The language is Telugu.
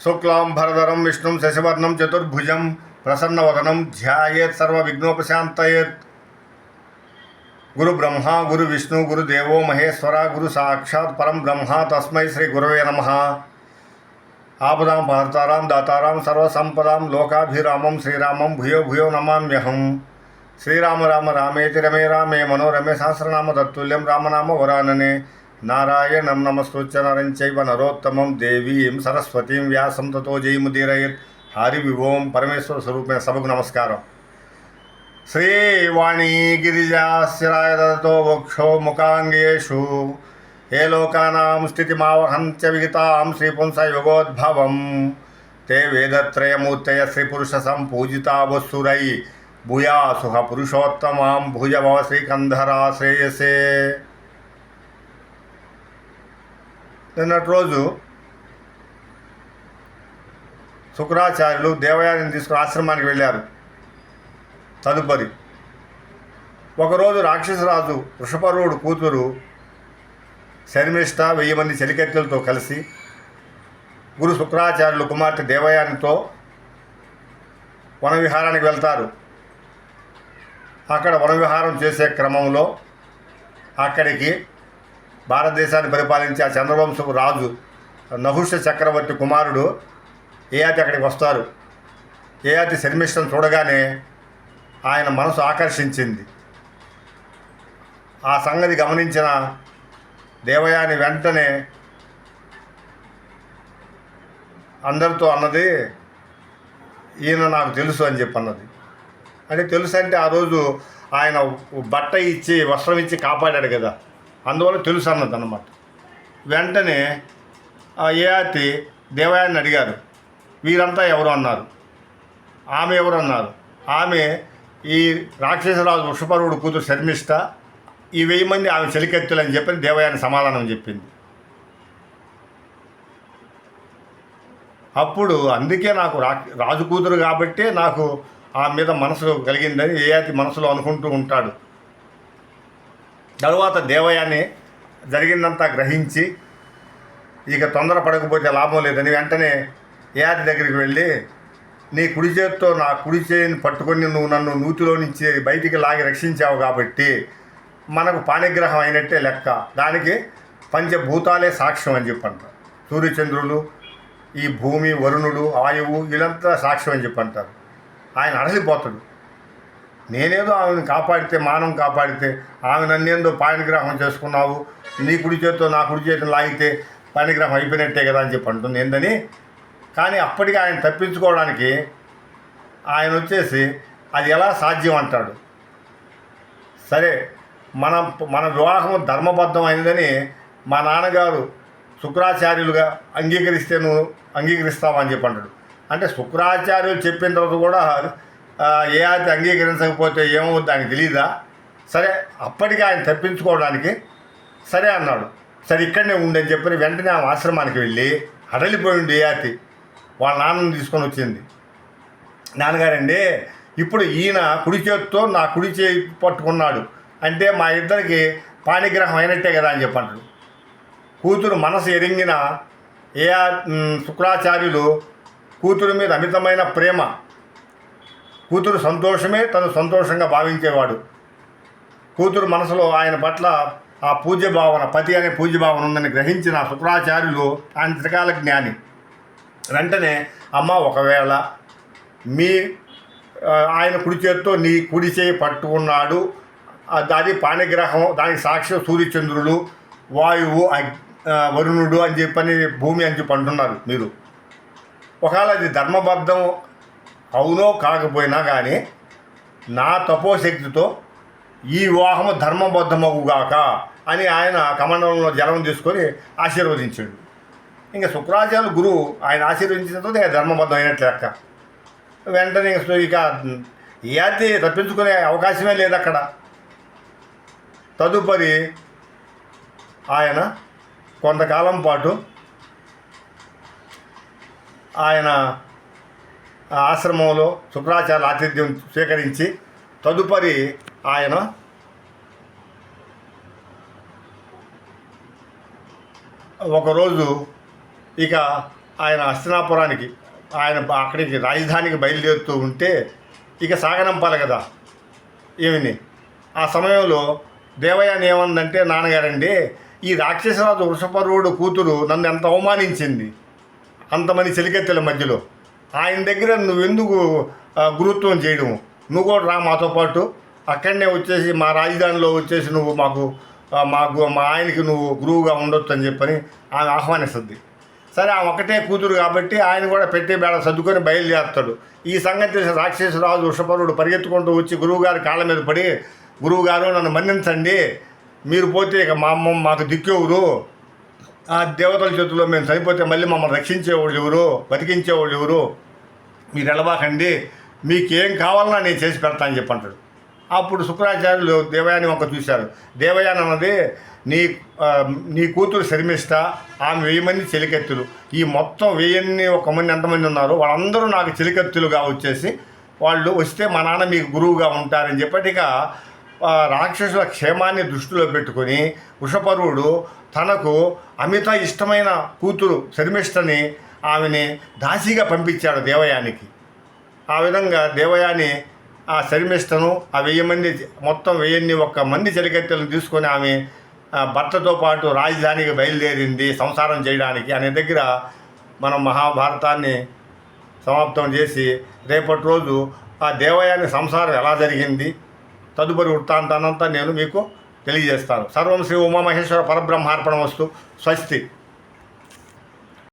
శుక్లాం భరధరం విష్ణుం శశివర్ణం చతుర్భుజం ప్రసన్నవదనం ధ్యాయేత్ సర్వవిఘ్నోపశాంతయేత్. గురు బ్రహ్మ గురు విష్ణు గురుదేవో మహేశ్వర గురు సాక్షాత్ పరం బ్రహ్మ తస్మై శ్రీ గురవే నమః. ఆపదాం భర్తారాం దాతారాం సర్వసంపదాం లోకాభిరామం శ్రీరామం భూయో భూయో నమామ్యహం. శ్రీరామ రామ రామేతి రమే రామే మనోరమే సహస్రనామ తత్తుల్యం రామనామ వరాననే. నారాయణం నమస్తోచ్య నరం చైవ నరోత్తమం దేవీం సరస్వతీం వ్యాసం తతో జయముదీరయేత్. హరి ఓం పరమేశ్వర స్వరూపమైన సభకు నమస్కారం. శ్రీవాణీ గిరిజాశిరాయ దతో వక్షో ముఖాంగేషు ఏ లోకానాం స్థితిమావహంచ విగితాం శ్రీపుంస యుగోద్భవం. తే వేదత్రయమూర్తయ శ్రీపురుష సంపూజితా వత్సురై భూయాసుహ పురుషోత్తమాం భుజభవ శ్రీకంధరా శ్రేయసే. నిన్నటి రోజు శుక్రాచార్యులు దేవయానిని తీసుకుని ఆశ్రమానికి వెళ్ళారు. తదుపరి ఒకరోజు రాక్షసరాజు వృషపర్వుడు కూతురు శర్మిష్ఠ 1000 మంది చెలికెత్తెలతో కలిసి గురు శుక్రాచార్యులు కుమార్తె దేవయానితో వనవిహారానికి వెళ్తారు. అక్కడ వనవిహారం చేసే క్రమంలో అక్కడికి భారతదేశాన్ని పరిపాలించే ఆ చంద్రవంశపు రాజు నహుష చక్రవర్తి కుమారుడు యయాతి అక్కడికి వస్తారు. యయాతి శర్మిష్ఠను చూడగానే ఆయన మనసు ఆకర్షించింది. ఆ సంగతి గమనించిన దేవయాని వెంటనే అందరితో అన్నది, ఈయన నాకు తెలుసు అని చెప్పి అన్నది. అంటే తెలుసు అంటే ఆ రోజు ఆయన బట్ట ఇచ్చి వస్త్రం ఇచ్చి కాపాడాడు కదా, అందువల్ల తెలుసు అన్నది అన్నమాట. వెంటనే యయాతి దేవయాన్ని అడిగారు, వీరంతా ఎవరు అన్నారు. ఆమె ఎవరు అన్నారు. ఆమె ఈ రాక్షసరాజు వృషపర్వుడు కూతురు శర్మిష్ఠ, ఈ 1000 మంది ఆమె చెలికెత్తులు అని చెప్పి దేవయాని సమాధానం చెప్పింది. అప్పుడు అందుకే నాకు రాజు కూతురు కాబట్టే నాకు ఆమె మీద మనసు కలిగిందని యయాతి మనసులో అనుకుంటూ ఉంటాడు. తరువాత దేవయాని జరిగిందంతా గ్రహించి ఇక తొందరపడకపోతే లాభం లేదని వెంటనే యయాతి దగ్గరికి వెళ్ళి, నీ కుడి చేతితో నా కుడి చేయిని పట్టుకొని నువ్వు నన్ను నూతిలో నుంచి బయటికి లాగి రక్షించావు కాబట్టి మనకు పాణిగ్రహం అయినట్టే లెక్క, దానికి పంచభూతాలే సాక్ష్యం అని చెప్పంటారు. సూర్యచంద్రులు, ఈ భూమి, వరుణుడు, వాయువు వీళ్ళంతా సాక్ష్యం అని చెప్పంటారు. ఆయన అడసిపోతాడు. నేనేదో ఆమెను కాపాడితే, మానం కాపాడితే, ఆమె నన్నేందో పాణిగ్రహం చేసుకున్నావు, నీ కుడి చేతితో నా కుడి చేతిని లాగితే పాణిగ్రహం అయిపోయినట్టే కదా అని చెప్పి అంటుంది ఏందని. కానీ అప్పటికి ఆయన తప్పించుకోవడానికి ఆయన వచ్చేసి అది ఎలా సాధ్యం అంటాడు. సరే, మన వివాహం ధర్మబద్ధం అయిందని మా నాన్నగారు శుక్రాచార్యులుగా అంగీకరిస్తే నువ్వు అంగీకరిస్తావని చెప్పి అంటాడు. అంటే శుక్రాచార్యులు చెప్పిన తర్వాత కూడా యయాతి అంగీకరించకపోతే ఏమవుద్ది ఆయనకు తెలీదా. సరే, అప్పటికి ఆయన తప్పించుకోవడానికి సరే అన్నాడు. సరే, ఇక్కడనే ఉండని చెప్పి వెంటనే ఆమె ఆశ్రమానికి వెళ్ళి అడలిపోయింది యయాతి. వాళ్ళ నాన్నని తీసుకొని వచ్చింది. నాన్నగారండి, ఇప్పుడు ఈయన కుడి చేతితో నా కుడి చేయి పట్టుకున్నాడు అంటే మా ఇద్దరికి పాణిగ్రహం అయినట్టే కదా అని చెప్పంటాడు. కూతురు మనసు ఎరింగిన శుక్రాచార్యులు కూతురు మీద అమితమైన ప్రేమ, కూతురు సంతోషమే తను సంతోషంగా భావించేవాడు. కూతురు మనసులో ఆయన పట్ల ఆ పూజ్యభావన, పతి అనే పూజ్యభావన ఉందని గ్రహించిన శుక్రాచార్యులు ఆయన త్రికాల జ్ఞాని. వెంటనే అమ్మ, ఒకవేళ ఆయన కుడి చేతితో నీ కుడి చేయి పట్టుకున్నాడు, అది పాణిగ్రహం, దానికి సాక్ష్యం సూర్యచంద్రులు, వాయువు, వరుణుడు అని చెప్పని భూమి అని చెప్పి అంటున్నారు మీరు. ఒకవేళ అది ధర్మబద్ధం అవునో కాకపోయినా కానీ నా తపోశక్తితో ఈ వివాహము ధర్మబద్ధమవుగాక అని ఆయన కమండలంలో జలం తీసుకొని ఆశీర్వదించాడు. ఇంకా శుక్రాచార్యులు గురువు ఆయన ఆశీర్వదించినతో ధర్మబద్ధం అయినట్లు లెక్క. వెంటనే ఇక యయాతి తప్పించుకునే అవకాశమే లేదు అక్కడ. తదుపరి ఆయన కొంతకాలం పాటు ఆయన ఆశ్రమంలో శుక్రాచార్యుల ఆతిథ్యం స్వీకరించి తదుపరి ఆయన ఒకరోజు ఇక ఆయన హస్తినాపురానికి ఆయన అక్కడికి రాజధానికి బయలుదేరుతూ ఉంటే ఇక సాగనంపాలి కదా ఏమిని. ఆ సమయంలో దేవయాని ఏమందంటే, నాన్నగారండి, ఈ రాక్షసరాజు వృషపర్వుడు కూతురు నన్ను ఎంత అవమానించింది అంతమంది చెలికెత్తెల మధ్యలో. ఆయన దగ్గర నువ్వెందుకు గురుత్వం చేయడం, నువ్వు కూడా రా మాతో పాటు, అక్కడనే వచ్చేసి మా రాజధానిలో వచ్చేసి నువ్వు మా ఆయనకి నువ్వు గురువుగా ఉండొచ్చు అని చెప్పని ఆమె ఆహ్వానిస్తుంది. సరే, ఆమె ఒకటే కూతురు కాబట్టి ఆయన కూడా పెట్టే బేడ సర్దుకొని బయలుదేరుతాడు. ఈ సంగతి తెలిసిన రాక్షసరాజు వృషపర్వుడు పరిగెత్తుకుంటూ వచ్చి గురువుగారి కాళ్ళ మీద పడి, గురువుగారు నన్ను మన్నించండి, మీరు పోతే ఇక మా అమ్మ మాకు దిక్కెవరు, ఆ దేవతల చేతుల్లో మేము చనిపోతే మళ్ళీ మమ్మల్ని రక్షించేవాళ్ళు ఎవరు, బతికించేవాళ్ళు ఎవరు, మీరు ఎలబాకండి, మీకేం కావాలన్నా నేను చేసి పెడతా అని చెప్పి అంటాడు. అప్పుడు శుక్రాచార్యులు దేవయాని వంక చూశారు. దేవయాని అన్నది, నీ కూతురు శర్మిష్ట, ఆమె 1000 మంది చెలికెత్తులు, ఈ మొత్తం 1001 మంది ఎంతమంది ఉన్నారో వాళ్ళందరూ నాకు చెలికెత్తులుగా వచ్చేసి వాళ్ళు వస్తే మా నాన్న మీకు గురువుగా ఉంటారని చెప్పటిగా రాక్షసుల క్షేమాన్ని దృష్టిలో పెట్టుకొని వృషపర్వుడు తనకు అమిత ఇష్టమైన కూతురు శర్మిష్టని ఆమెని దాసిగా పంపించాడు దేవయానికి. ఆ విధంగా దేవయాని ఆ శర్మిష్టను ఆ 1000 మంది మొత్తం 1001 మంది చెలికెత్తెలను తీసుకొని ఆమె భర్తతో పాటు రాజధానికి బయలుదేరింది సంసారం చేయడానికి అనే దగ్గర మనం మహాభారతాన్ని సమాప్తం చేసి రేపటి రోజు ఆ దేవయాని సంసారం ఎలా జరిగింది తదుపరి వృత్తాంతానంతా నేను మీకు తెలియజేస్తాను. సర్వం శ్రీ ఉమామహేశ్వర పరబ్రహ్మార్పణమస్తు. స్వస్తి.